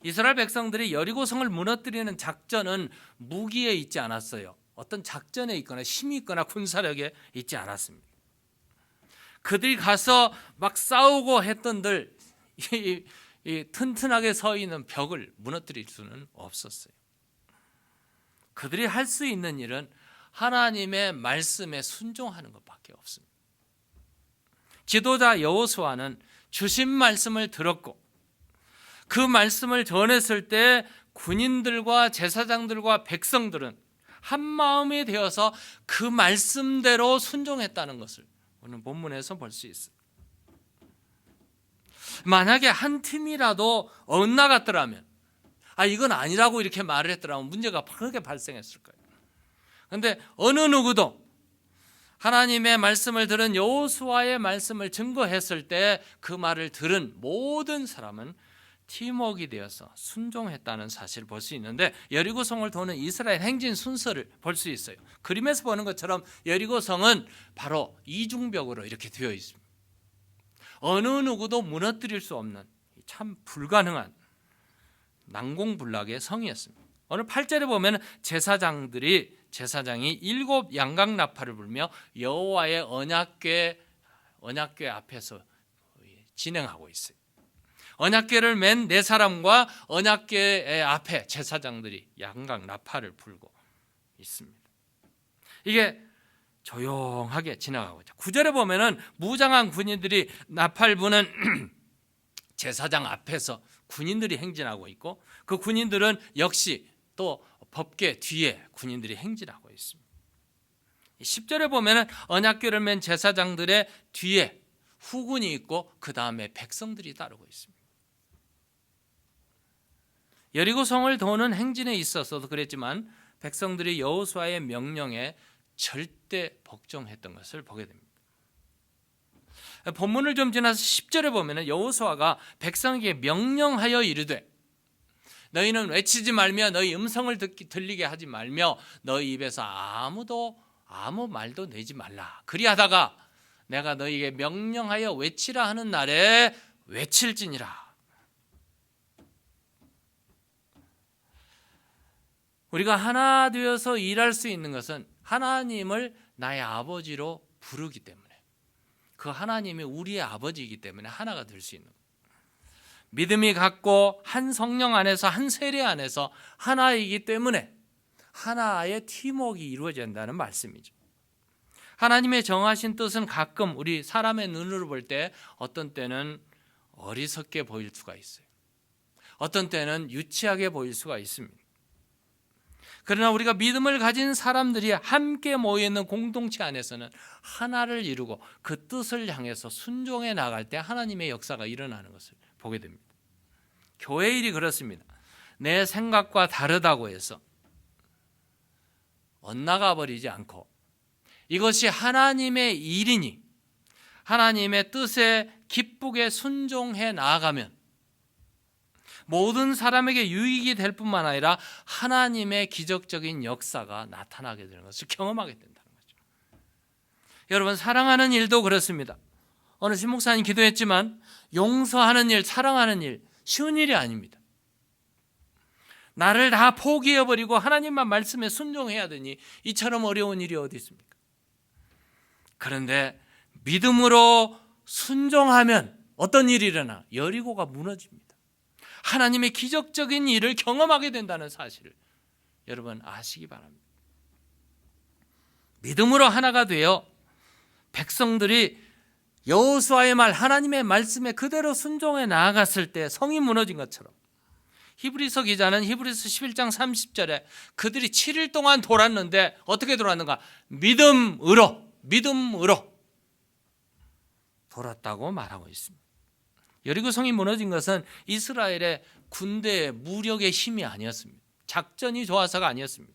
이스라엘 백성들이 여리고성을 무너뜨리는 작전은 무기에 있지 않았어요. 어떤 작전에 있거나 힘이 있거나 군사력에 있지 않았습니다. 그들이 가서 막 싸우고 했던들 이 튼튼하게 서 있는 벽을 무너뜨릴 수는 없었어요. 그들이 할 수 있는 일은 하나님의 말씀에 순종하는 것밖에 없습니다. 지도자 여호수아는 주신 말씀을 들었고 그 말씀을 전했을 때 군인들과 제사장들과 백성들은 한 마음이 되어서 그 말씀대로 순종했다는 것을 오늘 본문에서 볼 수 있어요. 만약에 한 팀이라도 엇나갔더라면, 이건 아니라고 이렇게 말을 했더라면 문제가 크게 발생했을 거예요. 그런데 어느 누구도 하나님의 말씀을 들은 여호수아의 말씀을 증거했을 때 그 말을 들은 모든 사람은 팀워크가 되어서 순종했다는 사실을 볼 수 있는데, 여리고성을 도는 이스라엘 행진 순서를 볼 수 있어요. 그림에서 보는 것처럼 여리고성은 바로 이중벽으로 이렇게 되어 있습니다. 어느 누구도 무너뜨릴 수 없는 참 불가능한 난공불락의 성이었습니다. 오늘 8절에 보면 제사장이 7 양각나팔을 불며 여호와의 언약궤 앞에서 진행하고 있어요. 언약궤를 맨 4사람과 언약궤 앞에 제사장들이 양각나팔을 불고 있습니다. 이게 조용하게 지나가고 있죠. 9절에 보면은 무장한 군인들이 나팔 부는 제사장 앞에서 군인들이 행진하고 있고 그 군인들은 역시 또 법궤 뒤에 군인들이 행진하고 있습니다. 10절에 보면은 언약궤를 맨 제사장들의 뒤에 후군이 있고 그 다음에 백성들이 따르고 있습니다. 여리고성을 도는 행진에 있어서도 그랬지만 백성들이 여호수아의 명령에 절대 복종했던 것을 보게 됩니다. 본문을 좀 지나서 10절에 보면 여호수아가 백성에게 명령하여 이르되 너희는 외치지 말며 너희 음성을 들리게 하지 말며 너희 입에서 아무 말도 내지 말라. 그리하다가 내가 너희에게 명령하여 외치라 하는 날에 외칠지니라. 우리가 하나 되어서 일할 수 있는 것은 하나님을 나의 아버지로 부르기 때문에, 그 하나님이 우리의 아버지이기 때문에 하나가 될 수 있는 거예요. 믿음이 갖고 한 성령 안에서 한 세례 안에서 하나이기 때문에 하나의 팀워크가 이루어진다는 말씀이죠. 하나님의 정하신 뜻은 가끔 우리 사람의 눈으로 볼 때 어떤 때는 어리석게 보일 수가 있어요. 어떤 때는 유치하게 보일 수가 있습니다. 그러나 우리가 믿음을 가진 사람들이 함께 모여있는 공동체 안에서는 하나를 이루고 그 뜻을 향해서 순종해 나갈 때 하나님의 역사가 일어나는 것을 보게 됩니다. 교회 일이 그렇습니다. 내 생각과 다르다고 해서 엇나가 버리지 않고 이것이 하나님의 일이니 하나님의 뜻에 기쁘게 순종해 나아가면 모든 사람에게 유익이 될 뿐만 아니라 하나님의 기적적인 역사가 나타나게 되는 것을 경험하게 된다는 거죠. 여러분, 사랑하는 일도 그렇습니다. 오늘 신 목사님 기도했지만 용서하는 일, 사랑하는 일 쉬운 일이 아닙니다. 나를 다 포기해버리고 하나님만 말씀에 순종해야 되니 이처럼 어려운 일이 어디 있습니까? 그런데 믿음으로 순종하면 어떤 일이 일어나? 여리고가 무너집니다. 하나님의 기적적인 일을 경험하게 된다는 사실을 여러분 아시기 바랍니다. 믿음으로 하나가 되어 백성들이 여호수아의 말, 하나님의 말씀에 그대로 순종해 나아갔을 때 성이 무너진 것처럼 히브리서 기자는 히브리서 11장 30절에 그들이 7일 동안 돌았는데 어떻게 돌았는가? 믿음으로 돌았다고 말하고 있습니다. 여리고 성이 무너진 것은 이스라엘의 군대의 무력의 힘이 아니었습니다. 작전이 좋아서가 아니었습니다.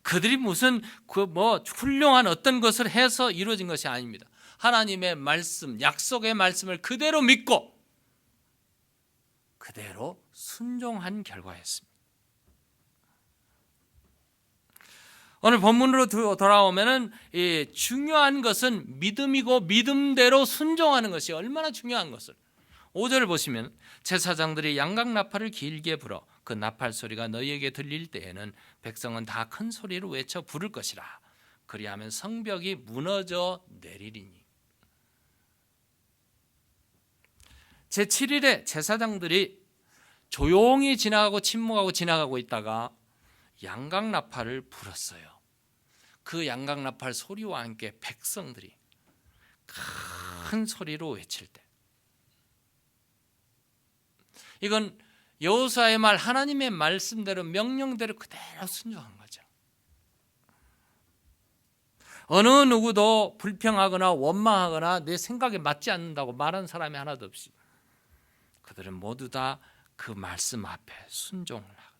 그들이 무슨 훌륭한 어떤 것을 해서 이루어진 것이 아닙니다. 하나님의 말씀, 약속의 말씀을 그대로 믿고 그대로 순종한 결과였습니다. 오늘 본문으로 돌아오면은 중요한 것은 믿음이고 믿음대로 순종하는 것이 얼마나 중요한 것을 5절을 보시면 제사장들이 양각나팔을 길게 불어 그 나팔 소리가 너희에게 들릴 때에는 백성은 다 큰 소리로 외쳐 부를 것이라. 그리하면 성벽이 무너져 내리리니. 제7일에 제사장들이 조용히 지나가고 침묵하고 지나가고 있다가 양각나팔을 불었어요. 그 양각나팔 소리와 함께 백성들이 큰 소리로 외칠 때, 이건 여호수아의 말, 하나님의 말씀대로 명령대로 그대로 순종한 거죠. 어느 누구도 불평하거나 원망하거나 내 생각에 맞지 않는다고 말한 사람이 하나도 없이 그들은 모두 다 그 말씀 앞에 순종을 하고,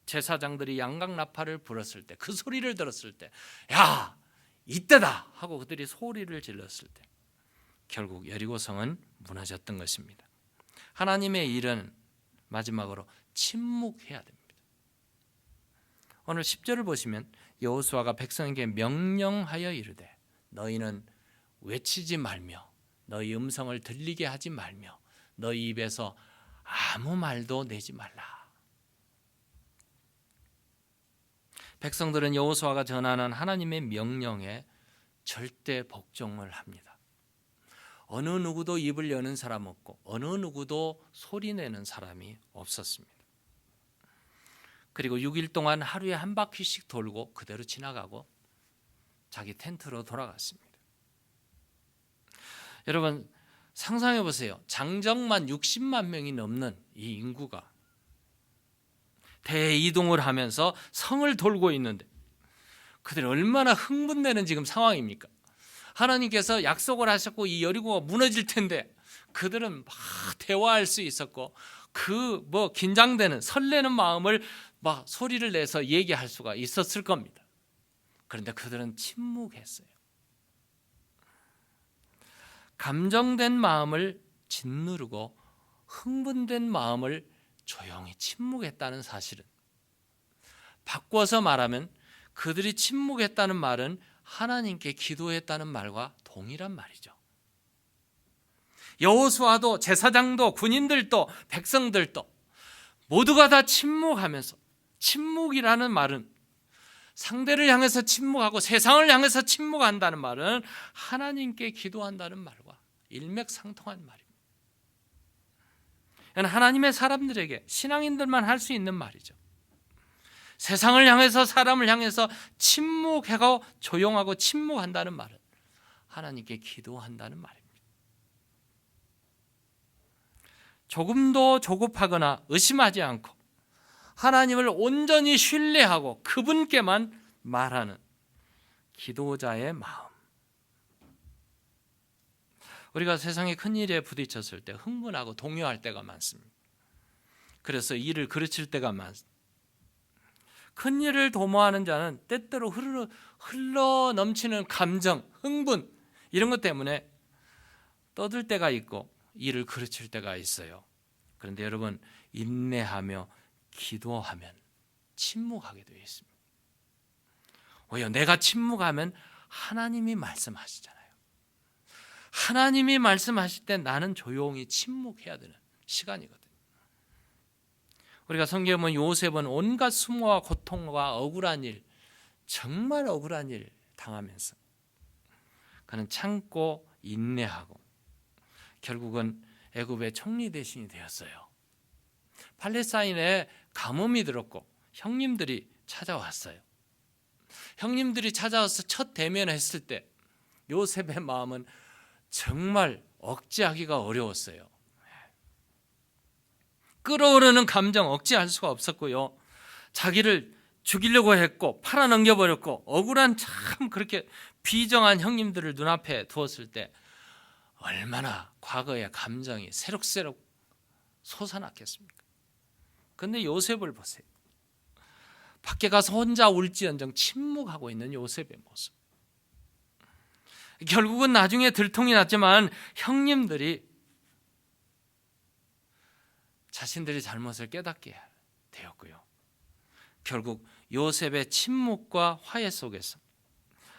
제사장들이 양각나팔을 불었을 때, 그 소리를 들었을 때, 야, 이때다 하고 그들이 소리를 질렀을 때 결국 여리고성은 무너졌던 것입니다. 하나님의 일은 마지막으로 침묵해야 됩니다. 오늘 10절을 보시면 여호수아가 백성에게 명령하여 이르되 너희는 외치지 말며 너희 음성을 들리게 하지 말며 너희 입에서 아무 말도 내지 말라. 백성들은 여호수아가 전하는 하나님의 명령에 절대 복종을 합니다. 어느 누구도 입을 여는 사람 없고 어느 누구도 소리내는 사람이 없었습니다. 그리고 6일 동안 하루에 한 바퀴씩 돌고 그대로 지나가고 자기 텐트로 돌아갔습니다. 여러분 상상해 보세요. 장정만 60만 명이 넘는 이 인구가 대이동을 하면서 성을 돌고 있는데 그들이 얼마나 흥분되는 지금 상황입니까? 하나님께서 약속을 하셨고 이 여리고가 무너질 텐데 그들은 막 대화할 수 있었고 긴장되는 설레는 마음을 막 소리를 내서 얘기할 수가 있었을 겁니다. 그런데 그들은 침묵했어요. 감정된 마음을 짓누르고 흥분된 마음을 조용히 침묵했다는 사실은, 바꿔서 말하면 그들이 침묵했다는 말은 하나님께 기도했다는 말과 동일한 말이죠. 여호수아도 제사장도 군인들도 백성들도 모두가 다 침묵하면서, 침묵이라는 말은 상대를 향해서 침묵하고 세상을 향해서 침묵한다는 말은 하나님께 기도한다는 말과 일맥상통한 말입니다. 이건 하나님의 사람들에게, 신앙인들만 할 수 있는 말이죠. 세상을 향해서, 사람을 향해서 침묵하고 조용하고 침묵한다는 말은 하나님께 기도한다는 말입니다. 조금도 조급하거나 의심하지 않고 하나님을 온전히 신뢰하고 그분께만 말하는 기도자의 마음. 우리가 세상의 큰일에 부딪혔을 때 흥분하고 동요할 때가 많습니다. 그래서 일을 그르칠 때가 많습니다. 큰 일을 도모하는 자는 때때로 흘러 넘치는 감정, 흥분 이런 것 때문에 떠들 때가 있고 일을 그르칠 때가 있어요. 그런데 여러분, 인내하며 기도하면 침묵하게 되어 있습니다. 왜요? 내가 침묵하면 하나님이 말씀하시잖아요. 하나님이 말씀하실 때 나는 조용히 침묵해야 되는 시간이거든요. 우리가 성경에 보면 요셉은 온갖 수모와 고통과 억울한 일, 정말 억울한 일 당하면서 그는 참고 인내하고 결국은 애굽의 총리 대신이 되었어요. 팔레스타인에 가뭄이 들었고 형님들이 찾아왔어요. 형님들이 찾아와서 첫 대면을 했을 때 요셉의 마음은 정말 억제하기가 어려웠어요. 끓어오르는 감정 억제할 수가 없었고요. 자기를 죽이려고 했고 팔아넘겨버렸고 억울한 참 그렇게 비정한 형님들을 눈앞에 두었을 때 얼마나 과거의 감정이 새록새록 솟아났겠습니까? 그런데 요셉을 보세요. 밖에 가서 혼자 울지언정 침묵하고 있는 요셉의 모습. 결국은 나중에 들통이 났지만 형님들이 자신들이 잘못을 깨닫게 되었고요. 결국 요셉의 침묵과 화해 속에서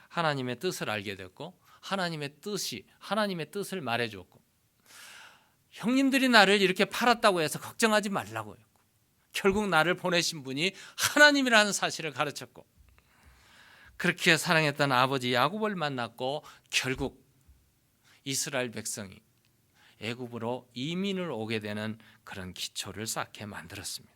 하나님의 뜻을 알게 됐고 하나님의 뜻을 말해줬고 형님들이 나를 이렇게 팔았다고 해서 걱정하지 말라고 했고 결국 나를 보내신 분이 하나님이라는 사실을 가르쳤고 그렇게 사랑했던 아버지 야곱을 만났고 결국 이스라엘 백성이 애굽으로 이민을 오게 되는 그런 기초를 쌓게 만들었습니다.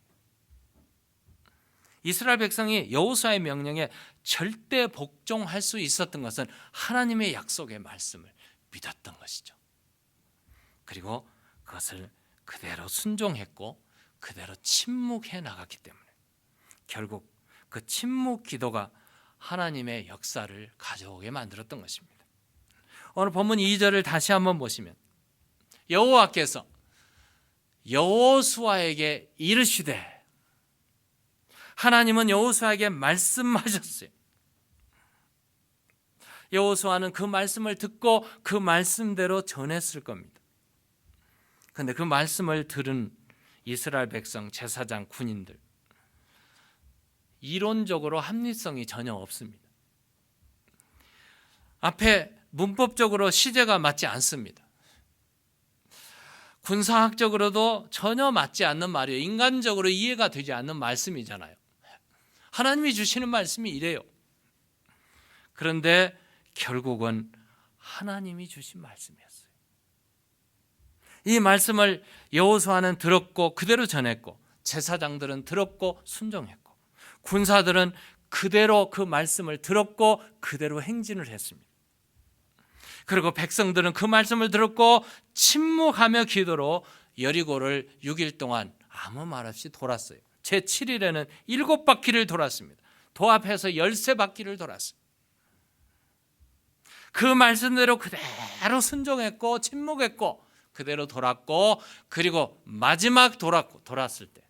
이스라엘 백성이 여호수아의 명령에 절대 복종할 수 있었던 것은 하나님의 약속의 말씀을 믿었던 것이죠. 그리고 그것을 그대로 순종했고 그대로 침묵해 나갔기 때문에 결국 그 침묵 기도가 하나님의 역사를 가져오게 만들었던 것입니다. 오늘 본문 2절을 다시 한번 보시면 여호와께서 여호수아에게 이르시되 하나님은 여호수아에게 말씀하셨어요. 여호수아는 그 말씀을 듣고 그 말씀대로 전했을 겁니다. 그런데 그 말씀을 들은 이스라엘 백성, 제사장, 군인들 이론적으로 합리성이 전혀 없습니다. 앞에 문법적으로 시제가 맞지 않습니다. 군사학적으로도 전혀 맞지 않는 말이에요. 인간적으로 이해가 되지 않는 말씀이잖아요. 하나님이 주시는 말씀이 이래요. 그런데 결국은 하나님이 주신 말씀이었어요. 이 말씀을 여호수아는 들었고 그대로 전했고 제사장들은 들었고 순종했고 군사들은 그대로 그 말씀을 들었고 그대로 행진을 했습니다. 그리고 백성들은 그 말씀을 들었고 침묵하며 기도로 여리고를 6일 동안 아무 말 없이 돌았어요. 제7일에는 7바퀴를 돌았습니다. 도합해서 13바퀴를 돌았어요. 그 말씀대로 그대로 순종했고 침묵했고 그대로 돌았고 그리고 마지막 돌았을 때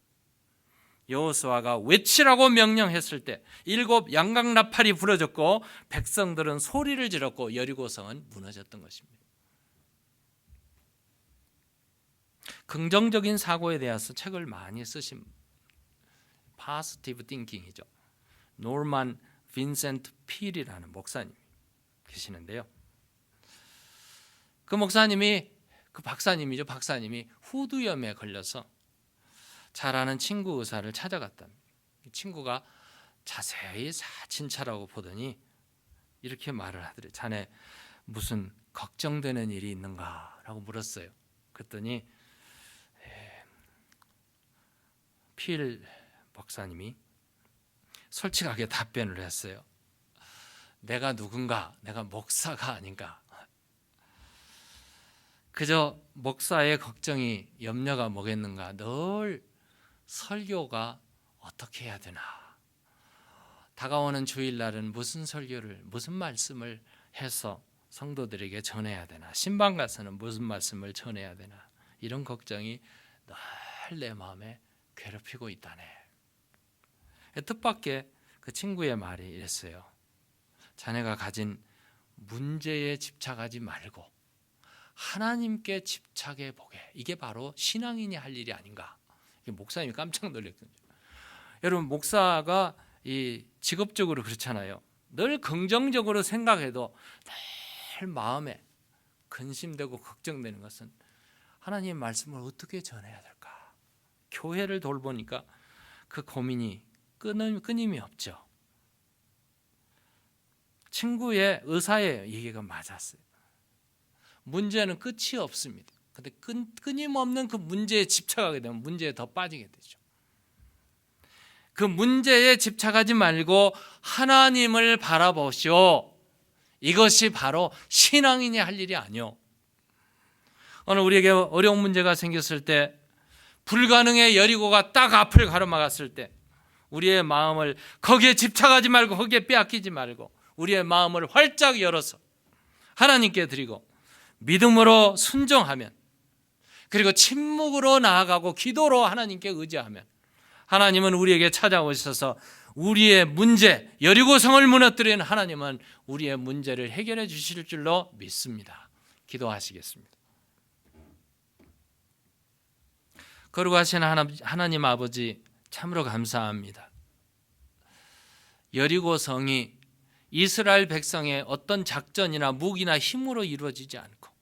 여호수아가 외치라고 명령했을 때 7 양강나팔이 부러졌고 백성들은 소리를 지렀고 여리고성은 무너졌던 것입니다. 긍정적인 사고에 대해서 책을 많이 쓰신 파지티브 띵킹이죠. 노만 빈센트 필이라는 목사님 계시는데요. 그 목사님이 박사님이 후두염에 걸려서 잘 아는 친구 의사를 찾아갔답니다. 친구가 자세히 사진차라고 보더니 이렇게 말을 하더래요. 자네 무슨 걱정되는 일이 있는가라고 물었어요. 그랬더니 필 목사님이 솔직하게 답변을 했어요. 내가 누군가, 내가 목사가 아닌가. 그저 목사의 걱정이 염려가 뭐겠는가. 늘 설교가 어떻게 해야 되나. 다가오는 주일날은 무슨 설교를, 무슨 말씀을 해서 성도들에게 전해야 되나. 신방 가서는 무슨 말씀을 전해야 되나. 이런 걱정이 늘 내 마음에 괴롭히고 있다네. 뜻밖의 그 친구의 말이 이랬어요. 자네가 가진 문제에 집착하지 말고 하나님께 집착해 보게. 이게 바로 신앙인이 할 일이 아닌가. 목사님이 깜짝 놀랐거든요. 여러분, 목사가 이 직업적으로 그렇잖아요. 늘 긍정적으로 생각해도 늘 마음에 근심되고 걱정되는 것은 하나님의 말씀을 어떻게 전해야 될까. 교회를 돌보니까 그 고민이 끊임이 없죠. 친구의 의사의 얘기가 맞았어요. 문제는 끝이 없습니다. 근데 끊임없는 그 문제에 집착하게 되면 문제에 더 빠지게 되죠. 그 문제에 집착하지 말고 하나님을 바라보시오. 이것이 바로 신앙인이 할 일이 아니오. 오늘 우리에게 어려운 문제가 생겼을 때, 불가능의 여리고가 딱 앞을 가로막았을 때 우리의 마음을 거기에 집착하지 말고 거기에 빼앗기지 말고 우리의 마음을 활짝 열어서 하나님께 드리고 믿음으로 순종하면, 그리고 침묵으로 나아가고 기도로 하나님께 의지하면 하나님은 우리에게 찾아오셔서 우리의 문제, 여리고성을 무너뜨리는 하나님은 우리의 문제를 해결해 주실 줄로 믿습니다. 기도하시겠습니다. 거룩하신 하나님 아버지, 참으로 감사합니다. 여리고성이 이스라엘 백성의 어떤 작전이나 무기나 힘으로 이루어지지 않고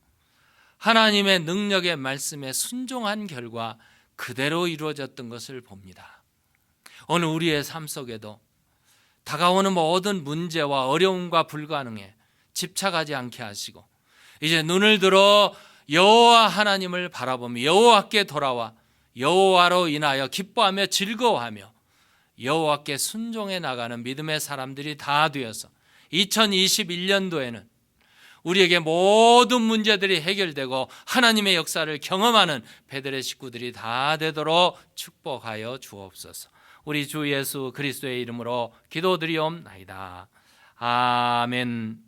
하나님의 능력의 말씀에 순종한 결과 그대로 이루어졌던 것을 봅니다. 오늘 우리의 삶 속에도 다가오는 모든 문제와 어려움과 불가능에 집착하지 않게 하시고 이제 눈을 들어 여호와 하나님을 바라보며 여호와께 돌아와 여호와로 인하여 기뻐하며 즐거워하며 여호와께 순종해 나가는 믿음의 사람들이 다 되어서 2021년도에는 우리에게 모든 문제들이 해결되고 하나님의 역사를 경험하는 베들의 식구들이 다 되도록 축복하여 주옵소서. 우리 주 예수 그리스도의 이름으로 기도드리옵나이다. 아멘.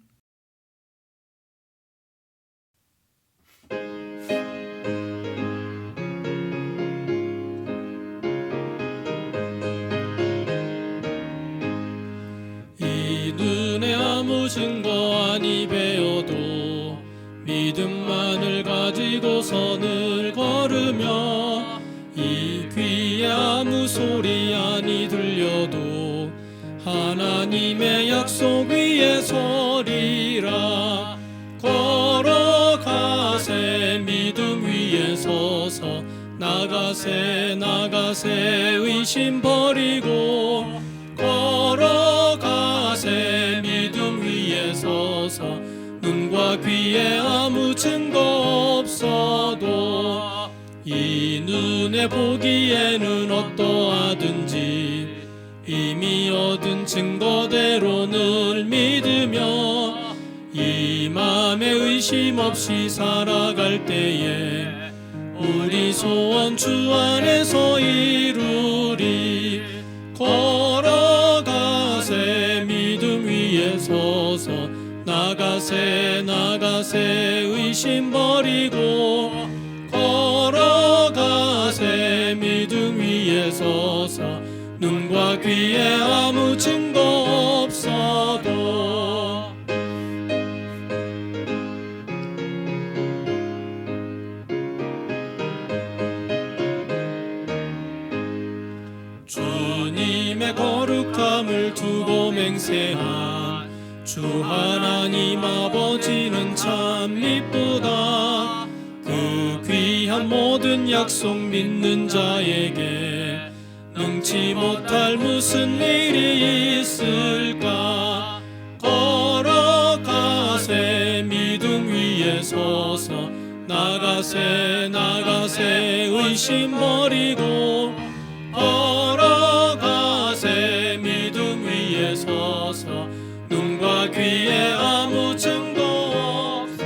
이 눈에 아무 증거 아니 배어도 믿음만을 가지고 선을 걸으며 이 귀에 아무 소리 아니 들려도 하나님의 약속 위에 서리라. 걸어가세 믿음 위에 서서 나가세 의심 버리고 걸어가세 믿음 위에 서서 눈과 귀에 아무 증거 없어도 이 눈에 보기에는 어떠하든지 이미 얻은 증거대로 늘 믿으며 이 맘에 의심 없이 살아갈 때에 우리 소원 주 안에서 이루리. 걸어가세 믿음 위에 서서 나가세 의심 버리고 걸어가세 믿음 위에 서서 눈과 귀에 아무 증거 없어도 주님의 거룩함을 두고 맹세한 주 하나님 아버지는 참 이쁘다. 그 귀한 모든 약속 믿는 자에게 능치 못할 무슨 일이 있을까. 걸어가세 믿음 위에 서서 나가세 의심 버리고 걸어가세 믿음 위에 서서 눈과 귀에 아무 증거 없어도.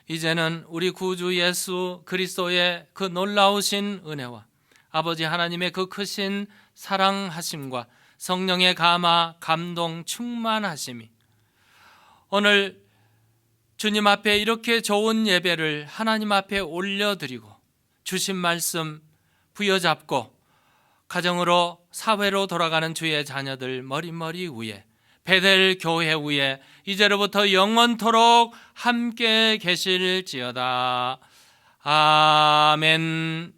이제는 우리 구주 예수 그리스도의 그 놀라우신 은혜와 아버지 하나님의 그 크신 사랑하심과 성령의 감화, 감동, 충만하심이 오늘 주님 앞에 이렇게 좋은 예배를 하나님 앞에 올려드리고 주신 말씀 부여잡고 가정으로 사회로 돌아가는 주의 자녀들 머리머리 위에 베델 교회 위에 이제로부터 영원토록 함께 계실지어다. 아멘.